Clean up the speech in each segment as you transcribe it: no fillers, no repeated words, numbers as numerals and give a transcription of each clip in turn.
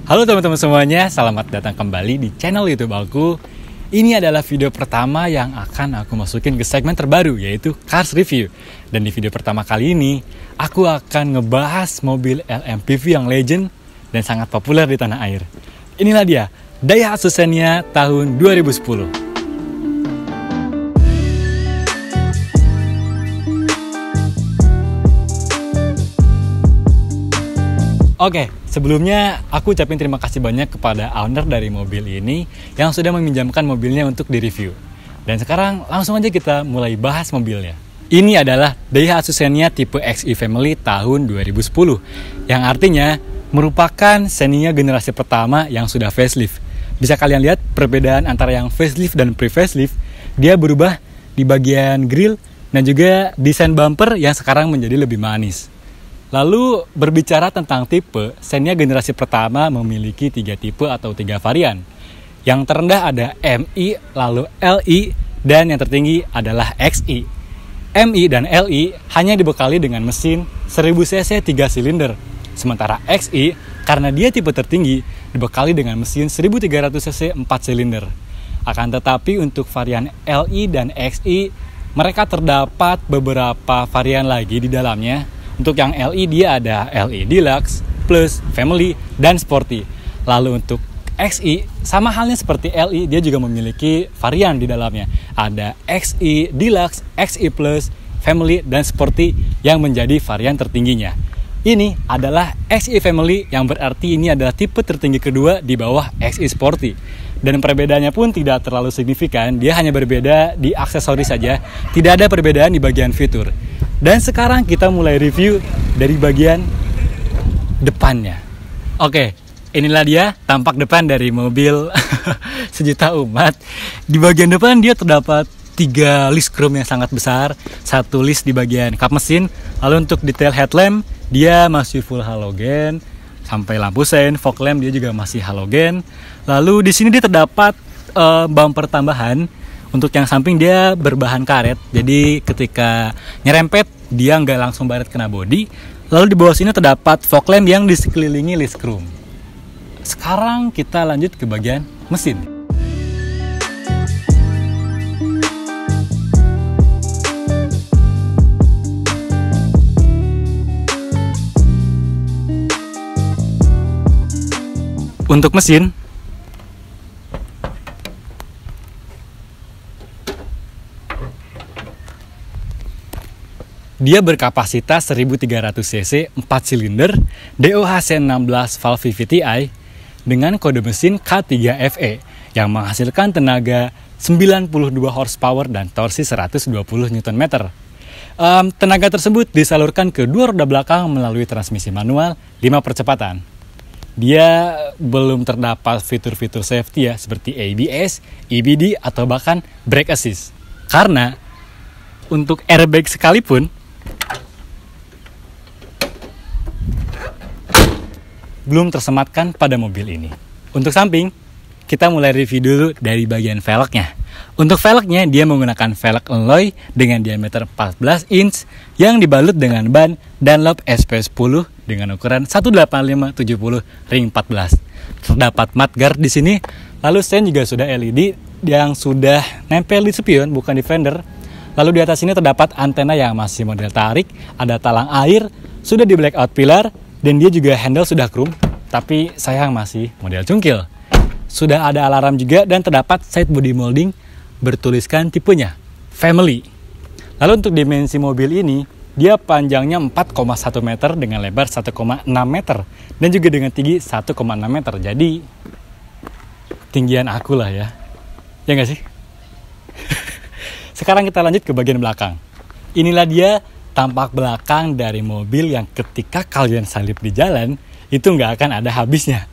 Halo teman-teman semuanya, selamat datang kembali di channel YouTube aku. Ini adalah video pertama yang akan aku masukin ke segmen terbaru, yaitu Cars Review. Dan di video pertama kali ini, aku akan ngebahas mobil LMPV yang legend dan sangat populer di tanah air. Inilah dia, Daihatsu Xenia tahun 2010. Oke, sebelumnya aku ucapin terima kasih banyak kepada owner dari mobil ini yang sudah meminjamkan mobilnya untuk direview. Dan sekarang langsung aja kita mulai bahas mobilnya. Ini adalah Daihatsu Xenia tipe XE Family tahun 2010, yang artinya merupakan Xenia generasi pertama yang sudah facelift. Bisa kalian lihat perbedaan antara yang facelift dan pre-facelift, dia berubah di bagian grill dan juga desain bumper yang sekarang menjadi lebih manis. Lalu berbicara tentang tipe, Xenia generasi pertama memiliki 3 tipe atau 3 varian. Yang terendah ada MI, lalu LI, dan yang tertinggi adalah XI. MI dan LI hanya dibekali dengan mesin 1000 cc 3 silinder. Sementara XI, karena dia tipe tertinggi, dibekali dengan mesin 1300 cc 4 silinder. Akan tetapi untuk varian LI dan XI, mereka terdapat beberapa varian lagi di dalamnya. Untuk yang LI dia ada LI Deluxe, Plus, Family, dan Sporty. Lalu untuk XI, sama halnya seperti LI, dia juga memiliki varian di dalamnya. Ada XI Deluxe, XI Plus, Family, dan Sporty yang menjadi varian tertingginya. Ini adalah XI Family yang berarti ini adalah tipe tertinggi kedua di bawah XI Sporty. Dan perbedaannya pun tidak terlalu signifikan, dia hanya berbeda di aksesoris saja, tidak ada perbedaan di bagian fitur. Dan sekarang kita mulai review dari bagian depannya. Oke, inilah dia tampak depan dari mobil sejuta umat. Di bagian depan dia terdapat 3 list chrome yang sangat besar, 1 list di bagian kap mesin. Lalu untuk detail headlamp dia masih full halogen, sampai lampu sein, fog lamp dia juga masih halogen. Lalu di sini dia terdapat bumper tambahan. Untuk yang samping dia berbahan karet, jadi ketika nyerempet dia nggak langsung baret kena bodi. Lalu di bawah sini terdapat fog lamp yang disekelilingi list chrome. Sekarang kita lanjut ke bagian mesin. Untuk mesin, dia berkapasitas 1300 cc 4 silinder DOHC 16 valve VVTi dengan kode mesin K3FE yang menghasilkan tenaga 92 horsepower dan torsi 120 Nm. Tenaga tersebut disalurkan ke 2 roda belakang melalui transmisi manual 5 percepatan. Dia belum terdapat fitur-fitur safety ya, seperti ABS, EBD, atau bahkan brake assist. Karena untuk airbag sekalipun belum tersematkan pada mobil ini. Untuk samping, kita mulai review dulu dari bagian velgnya. Untuk velgnya, dia menggunakan velg alloy dengan diameter 14 inch yang dibalut dengan ban Dunlop SP10 dengan ukuran 185/70 ring 14. Terdapat mudguard di sini. Lalu sen juga sudah LED yang sudah nempel di spion, bukan di fender. Lalu di atas ini terdapat antena yang masih model tarik, ada talang air, sudah di blackout pilar, dan dia juga handle sudah chrome, tapi sayang masih model cungkil. Sudah ada alarm juga dan terdapat side body molding bertuliskan tipenya Family. Lalu untuk dimensi mobil ini, dia panjangnya 4,1 meter dengan lebar 1,6 meter dan juga dengan tinggi 1,6 meter. Jadi tinggian aku lah ya. Ya nggak sih? Sekarang kita lanjut ke bagian belakang. Inilah dia tampak belakang dari mobil yang ketika kalian salip di jalan, itu nggak akan ada habisnya.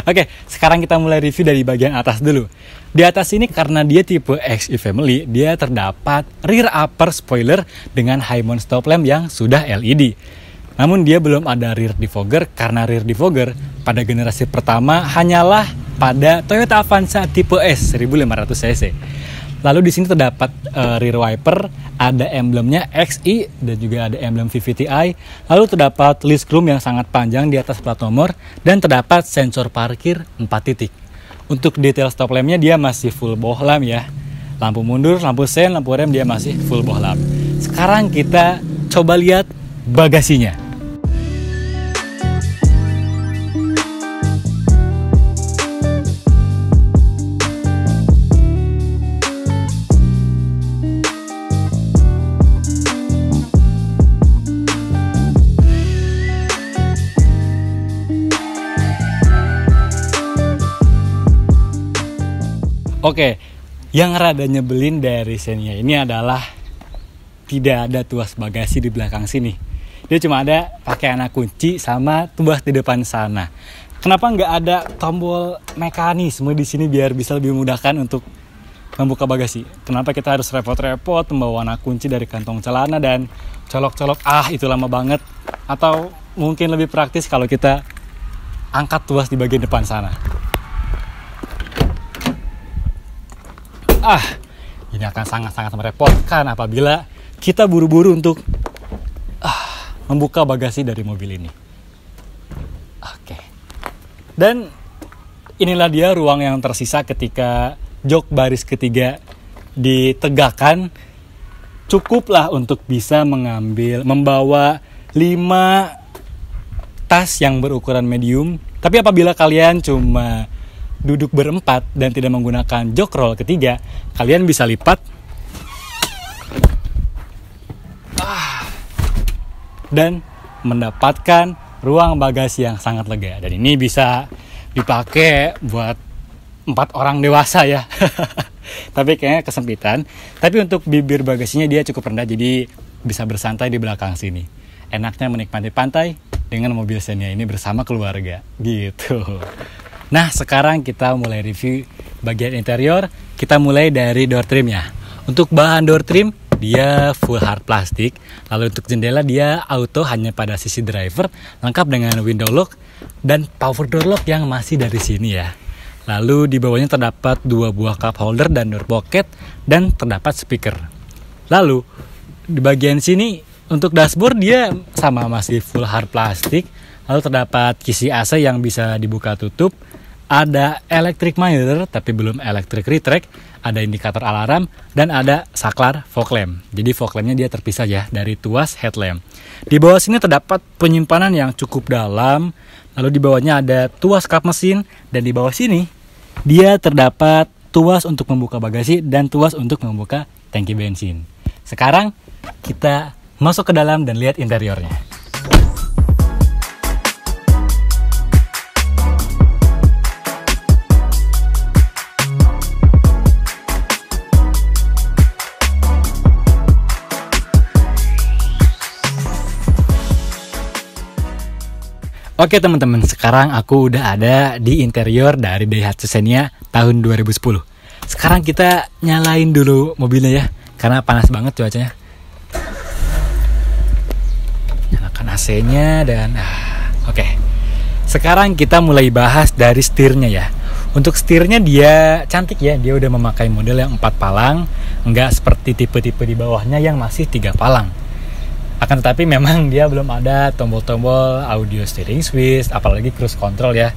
Oke, sekarang kita mulai review dari bagian atas dulu. Di atas ini karena dia tipe XE Family, dia terdapat rear upper spoiler dengan high mount stop lamp yang sudah LED. Namun dia belum ada rear defogger karena rear defogger pada generasi pertama hanyalah pada Toyota Avanza tipe S 1500 cc. Lalu di sini terdapat rear wiper, ada emblemnya XI dan juga ada emblem VVTi. Lalu terdapat list chrome yang sangat panjang di atas plat nomor dan terdapat sensor parkir 4 titik. Untuk detail stop lampnya dia masih full bohlam ya. Lampu mundur, lampu sen, lampu rem dia masih full bohlam. Sekarang kita coba lihat bagasinya. Oke, yang rada nyebelin dari Xenia ini adalah tidak ada tuas bagasi di belakang sini. Dia cuma ada pakai anak kunci sama tuas di depan sana. Kenapa nggak ada tombol mekanisme di sini biar bisa lebih memudahkan untuk membuka bagasi? Kenapa kita harus repot-repot membawa anak kunci dari kantong celana dan colok-colok? Itu lama banget. Atau mungkin lebih praktis kalau kita angkat tuas di bagian depan sana. Ini akan sangat-sangat merepotkan apabila kita buru-buru untuk membuka bagasi dari mobil ini. Oke. Dan inilah dia ruang yang tersisa ketika jok baris ketiga ditegakkan. Cukuplah untuk bisa membawa 5 tas yang berukuran medium. Tapi apabila kalian cuma duduk berempat dan tidak menggunakan jok roll ketiga, kalian bisa lipat dan mendapatkan ruang bagasi yang sangat lega. Dan ini bisa dipakai buat 4 orang dewasa ya. Tapi kayaknya kesempitan. Tapi untuk bibir bagasinya dia cukup rendah, jadi bisa bersantai di belakang sini. Enaknya menikmati pantai dengan mobil Xenia ini bersama keluarga gitu. Nah, sekarang kita mulai review bagian interior. Kita mulai dari door trimnya. Untuk bahan door trim, dia full hard plastik. Lalu untuk jendela dia auto hanya pada sisi driver, lengkap dengan window lock dan power door lock yang masih dari sini ya. Lalu di bawahnya terdapat 2 buah cup holder dan door pocket dan terdapat speaker. Lalu di bagian sini untuk dashboard dia sama masih full hard plastik. Lalu terdapat kisi AC yang bisa dibuka tutup. Ada electric mirror tapi belum electric retract, ada indikator alarm, dan ada saklar fog lamp. Jadi fog lampnya dia terpisah ya dari tuas headlamp. Di bawah sini terdapat penyimpanan yang cukup dalam. Lalu di bawahnya ada tuas kap mesin, dan di bawah sini dia terdapat tuas untuk membuka bagasi dan tuas untuk membuka tangki bensin. Sekarang kita masuk ke dalam dan lihat interiornya. Oke teman-teman, sekarang aku udah ada di interior dari Daihatsu Xenia tahun 2010. Sekarang kita nyalain dulu mobilnya ya, karena panas banget cuacanya. Nyalakan AC-nya dan oke. Sekarang kita mulai bahas dari setirnya ya. Untuk setirnya dia cantik ya, dia udah memakai model yang 4 palang, nggak seperti tipe-tipe di bawahnya yang masih 3 palang. Akan tetapi memang dia belum ada tombol-tombol audio steering switch, apalagi cruise control ya.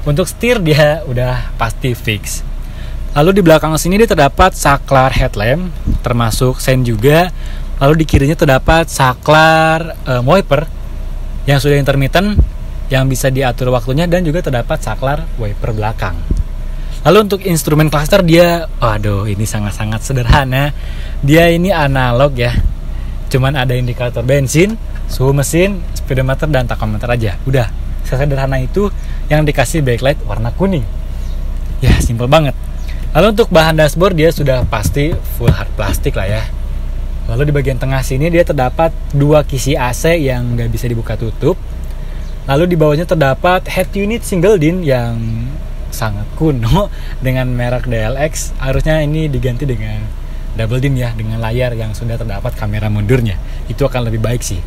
Untuk setir dia udah pasti fix. Lalu di belakang sini dia terdapat saklar headlamp, termasuk sen juga. Lalu di kirinya terdapat saklar wiper yang sudah intermittent, yang bisa diatur waktunya, dan juga terdapat saklar wiper belakang. Lalu untuk instrumen cluster dia, ini sangat-sangat sederhana. Dia ini analog ya. Cuman ada indikator bensin, suhu mesin, speedometer, dan tachometer aja. Udah, sesederhana itu yang dikasih backlight warna kuning. Ya, simple banget. Lalu untuk bahan dashboard dia sudah pasti full hard plastik lah ya. Lalu di bagian tengah sini dia terdapat 2 kisi AC yang nggak bisa dibuka tutup. Lalu di bawahnya terdapat head unit single din yang sangat kuno dengan merek DLX. Harusnya ini diganti dengan double din ya, dengan layar yang sudah terdapat kamera mundurnya. Itu akan lebih baik sih.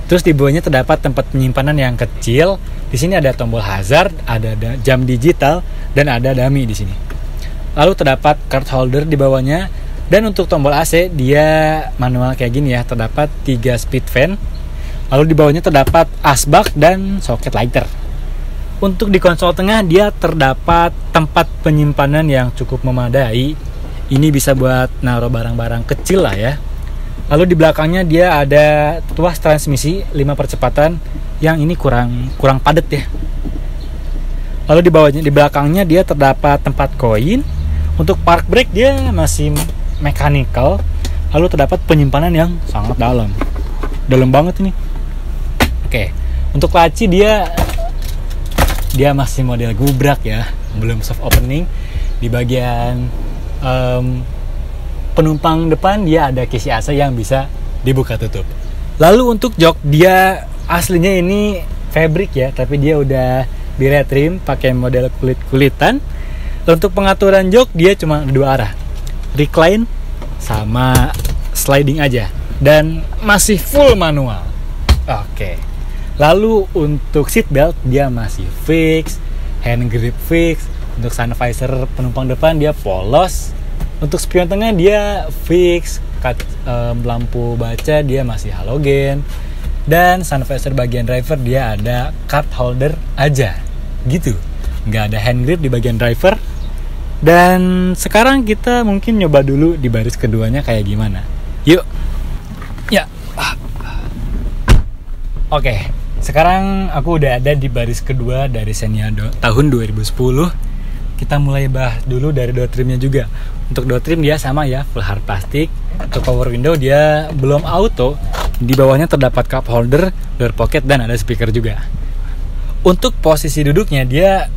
Terus di bawahnya terdapat tempat penyimpanan yang kecil. Di sini ada tombol hazard, ada jam digital, dan ada dummy di sini. Lalu terdapat card holder di bawahnya, Dan untuk tombol AC dia manual kayak gini ya, terdapat 3 speed fan. Lalu di bawahnya terdapat asbak dan soket lighter. Untuk di konsol tengah dia terdapat tempat penyimpanan yang cukup memadai. Ini bisa buat naruh barang-barang kecil lah ya. Lalu di belakangnya dia ada tuas transmisi 5 percepatan yang ini kurang padat ya. Lalu di belakangnya dia terdapat tempat koin. Untuk park brake dia masih mechanical. Lalu terdapat penyimpanan yang sangat dalam banget ini. Oke, untuk laci dia masih model gubrak ya, belum soft opening. Di bagian penumpang depan dia ada kisi AC yang bisa dibuka tutup. Lalu untuk jok dia aslinya ini fabric ya, tapi dia udah di retrim pakai model kulit-kulitan. Untuk pengaturan jok dia cuma 2 arah, recline sama sliding aja, dan masih full manual. Oke. Lalu untuk seat belt dia masih fix, hand grip fix. Untuk sun visor penumpang depan dia polos. Untuk spion tengah dia fix. Lampu baca dia masih halogen. Dan sun visor bagian driver dia ada cup holder aja gitu, nggak ada hand grip di bagian driver. Dan sekarang kita mungkin nyoba dulu di baris keduanya kayak gimana. Yuk. Ya. Oke, sekarang aku udah ada di baris kedua dari Xenia tahun 2010. Kita mulai bahas dulu dari door trimnya juga. Untuk door trim dia sama ya, full hard plastik. Untuk power window dia belum auto. Di bawahnya terdapat cup holder, door pocket, dan ada speaker juga. Untuk posisi duduknya dia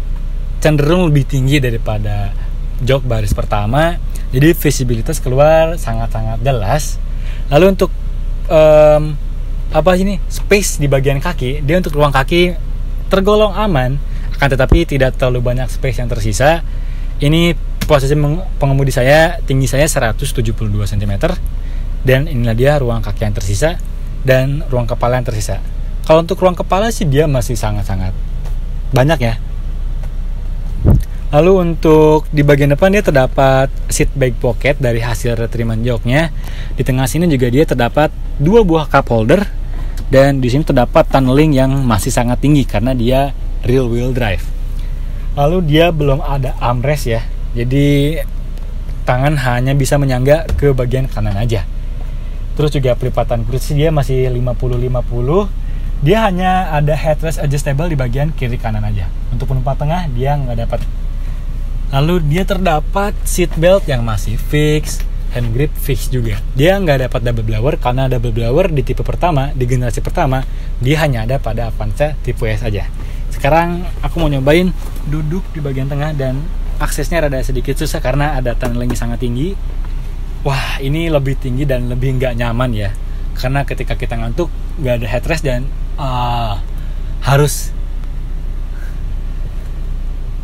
cenderung lebih tinggi daripada jok baris pertama, jadi visibilitas keluar sangat-sangat jelas. Lalu untuk space di bagian kaki, dia untuk ruang kaki tergolong aman, akan tetapi tidak terlalu banyak space yang tersisa. Ini posisi pengemudi saya, tinggi saya 172 cm, dan inilah dia ruang kaki yang tersisa dan ruang kepala yang tersisa. Kalau untuk ruang kepala sih dia masih sangat-sangat banyak ya. Lalu untuk di bagian depan dia terdapat seat back pocket dari hasil retriman joknya. Di tengah sini juga dia terdapat 2 buah cup holder, dan di sini terdapat tunneling yang masih sangat tinggi karena dia rear wheel drive. Lalu dia belum ada armrest ya, jadi tangan hanya bisa menyangga ke bagian kanan aja. Terus juga pelipatan kursi dia masih 50-50. Dia hanya ada headrest adjustable di bagian kiri kanan aja. Untuk penumpang tengah dia nggak dapat. Lalu dia terdapat seat belt yang masih fix, hand grip fix juga. Dia nggak dapat double blower karena double blower di tipe pertama, di generasi pertama, dia hanya ada pada Avanza tipe S aja. Sekarang aku mau nyobain duduk di bagian tengah, dan aksesnya rada sedikit susah karena ada tunnelingnya sangat tinggi. Wah, ini lebih tinggi dan lebih nggak nyaman ya. Karena ketika kita ngantuk nggak ada headrest dan harus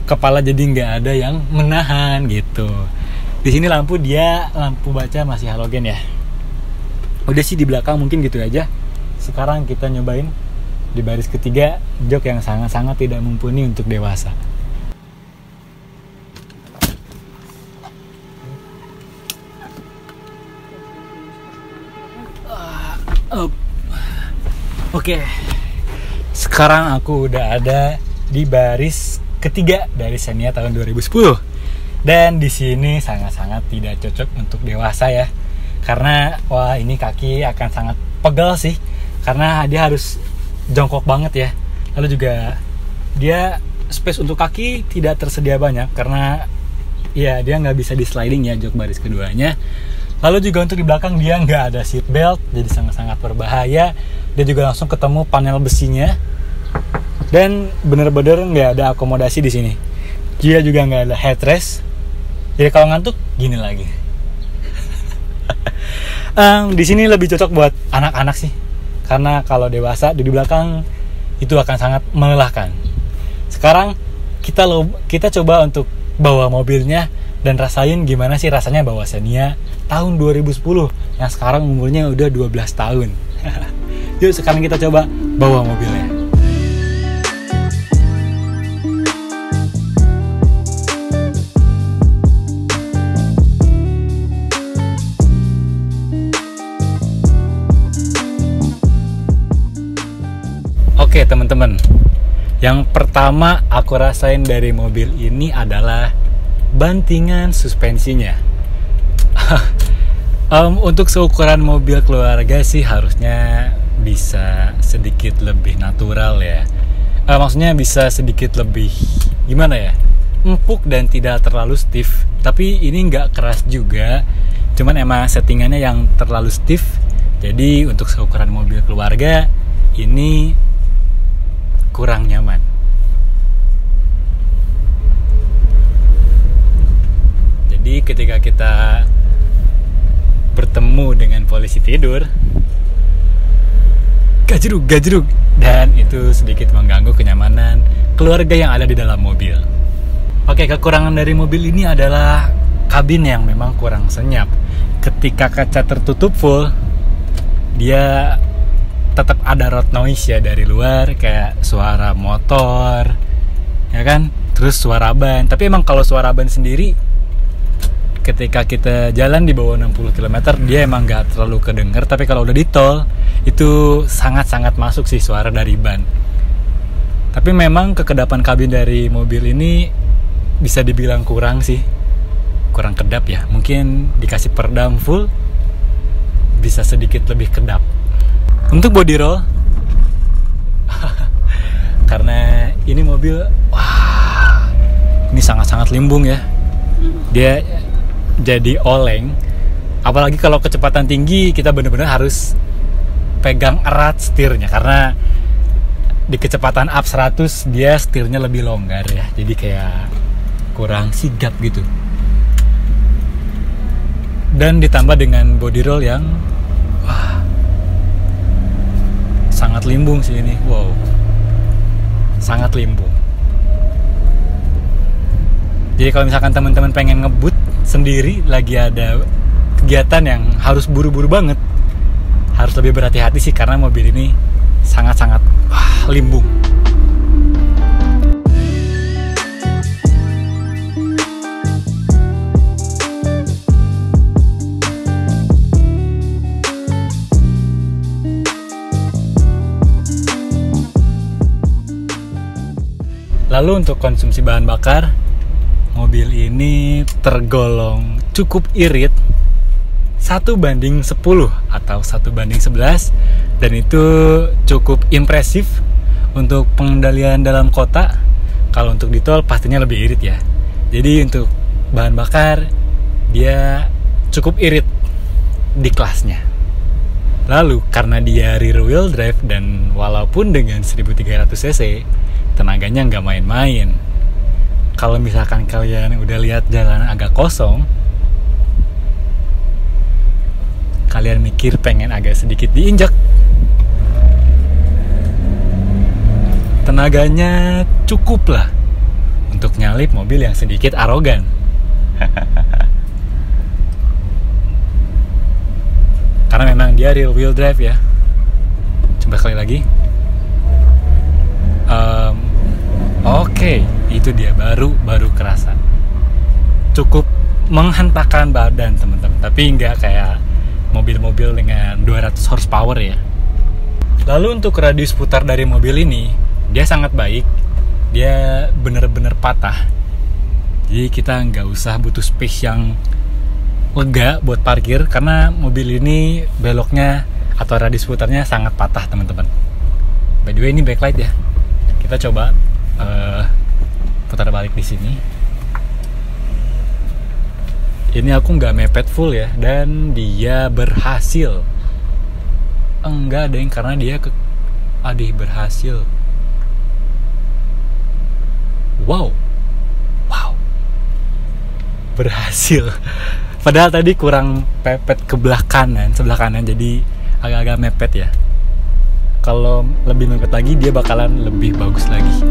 kepala jadi nggak ada yang menahan gitu. Di sini lampu baca masih halogen ya. Udah sih di belakang mungkin gitu aja. Sekarang kita nyobain di baris ketiga, jok yang sangat-sangat tidak mumpuni untuk dewasa. Oke. Sekarang aku udah ada di baris ketiga dari Xenia tahun 2010. Dan di sini sangat-sangat tidak cocok untuk dewasa ya. Karena ini kaki akan sangat pegel sih, karena dia harus jongkok banget ya. Lalu juga dia space untuk kaki tidak tersedia banyak karena ya dia nggak bisa di sliding ya jok baris keduanya. Lalu juga untuk di belakang dia nggak ada seat belt, jadi sangat-sangat berbahaya. Dia juga langsung ketemu panel besinya, dan bener-bener nggak ada akomodasi di sini. Dia juga nggak ada headrest, jadi kalau ngantuk gini lagi. Di sini lebih cocok buat anak-anak sih, karena kalau dewasa di belakang itu akan sangat melelahkan. Sekarang kita coba untuk bawa mobilnya dan rasain gimana sih rasanya bawa Xenia tahun 2010 yang sekarang umurnya udah 12 tahun. Yuk sekarang kita coba bawa mobilnya. Oke teman-teman, yang pertama aku rasain dari mobil ini adalah bantingan suspensinya. Untuk seukuran mobil keluarga sih harusnya bisa sedikit lebih natural ya. Maksudnya bisa sedikit lebih gimana ya, empuk dan tidak terlalu stiff. Tapi ini nggak keras juga, cuman emang settingannya yang terlalu stiff. Jadi untuk seukuran mobil keluarga ini kurang nyaman. Jadi ketika kita bertemu dengan polisi tidur, gajruk, dan itu sedikit mengganggu kenyamanan keluarga yang ada di dalam mobil. Oke, kekurangan dari mobil ini adalah kabin yang memang kurang senyap. Ketika kaca tertutup full, dia tetap ada road noise ya dari luar, kayak suara motor, ya kan? Terus suara ban. Tapi emang kalau suara ban sendiri, ketika kita jalan di bawah 60 km dia emang gak terlalu kedenger. Tapi kalau udah di tol itu sangat-sangat masuk sih suara dari ban. Tapi memang kekedapan kabin dari mobil ini bisa dibilang kurang sih, kurang kedap ya. Mungkin dikasih perdam full bisa sedikit lebih kedap. Untuk body roll karena ini mobil, wah, ini sangat-sangat limbung ya. Dia jadi oleng, apalagi kalau kecepatan tinggi kita benar-benar harus pegang erat setirnya, karena di kecepatan up 100 dia setirnya lebih longgar ya, jadi kayak kurang sigap gitu. Dan ditambah dengan body roll yang wah, sangat limbung sih ini. Wow, sangat limbung. Jadi kalau misalkan teman-teman pengen ngebut sendiri, lagi ada kegiatan yang harus buru-buru banget, harus lebih berhati-hati sih, karena mobil ini sangat-sangat limbung. Lalu untuk konsumsi bahan bakar, mobil ini tergolong cukup irit, 1:10 atau 1:11, dan itu cukup impresif untuk pengendalian dalam kota. Kalau untuk di tol pastinya lebih irit ya. Jadi untuk bahan bakar dia cukup irit di kelasnya. Lalu karena dia rear wheel drive, dan walaupun dengan 1300 cc, tenaganya nggak main-main. Kalau misalkan kalian udah lihat jalan agak kosong, kalian mikir pengen agak sedikit diinjak, tenaganya cukup lah untuk nyalip mobil yang sedikit arogan. Karena memang dia rear wheel drive ya. Coba sekali lagi. Oke, itu dia baru kerasa. Cukup menghentakkan badan teman-teman, tapi nggak kayak mobil-mobil dengan 200 horsepower ya. Lalu untuk radius putar dari mobil ini, dia sangat baik. Dia bener-bener patah. Jadi kita nggak usah butuh space yang lega buat parkir, karena mobil ini beloknya atau radius putarnya sangat patah teman-teman. By the way, ini backlight ya. Kita coba putar balik di sini. Ini aku nggak mepet full ya, dan dia berhasil. Enggak deng, karena dia berhasil. Wow, berhasil. Padahal tadi kurang pepet ke sebelah kanan, jadi agak-agak mepet ya. Kalau lebih mepet lagi dia bakalan lebih bagus lagi.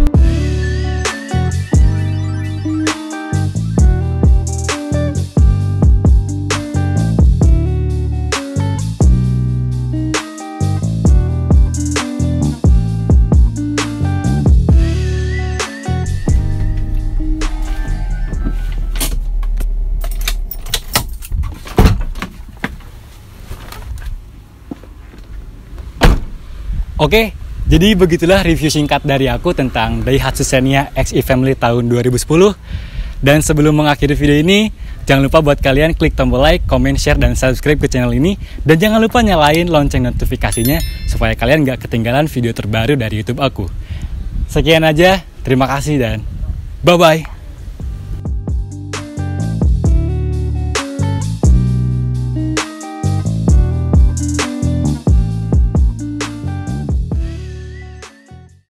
Oke, Jadi begitulah review singkat dari aku tentang Daihatsu Xenia X-e Family tahun 2010. Dan sebelum mengakhiri video ini, jangan lupa buat kalian klik tombol like, comment, share, dan subscribe ke channel ini. Dan jangan lupa nyalain lonceng notifikasinya supaya kalian gak ketinggalan video terbaru dari YouTube aku. Sekian aja, terima kasih dan bye-bye.